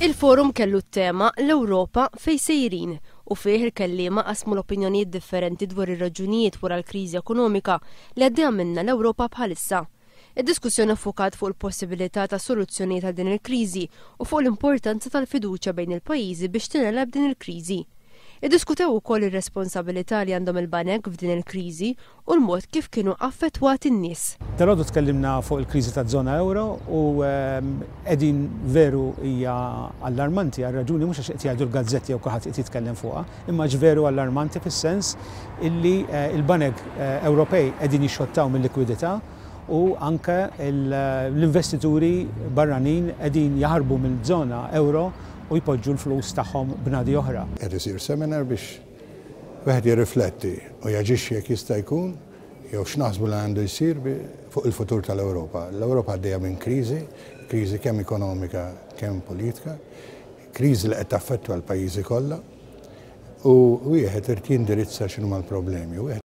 Il-forum kellu t-tema l-Ewropa fejn sejrin u fih il-kelliema qasmu l-opinjonijiet differenti dwar ir-raġunijiet wara l-kriżi ekonomika li għaddejja minnha l-Ewropa bħalissa. Id-diskussjoni ffokat fuq il-possibilità ta' soluzzjonijiet għal din il-kriżi u fuq l-importanza tal-fiduċja bejn il-pajjiżi biex tineleb din il-kriżi. Iddiskutew ukoll ir-responsabilità li għandhom il-banek f'din il-kriżi u l-mod kif kienu affettwati n-nies. Dalgħodu tkellimna fuq il-kriżi taż-żona euro u qegħdin veru hija allarmanti għal raġuni mhux għax qed jgħidu l-gazzetti jew kulħadd qed jitkellem fuqha, imma veru allarmanti fis-sens illi il-banek Ewropej qegħdin jixxottaw mill-likwidità u anke l-investituri barranin qegħdin jaħarbu mill-żona euro u jpoġġu l-flus tagħhom b'nadi oħra. Qed isir seminar biex wieħed jirrifletti u jaġixxi jekk jista' jkun jew x'naħsbu li għandu jsir fuq il-futur tal-Ewropa. L-Ewropa għaddejja minn kriżi kemm ekonomika kemm politika, kriżi li qed taffettwa l-pajjiżi kollha u wieħed irid jindirizza x'inhuma l-problemi.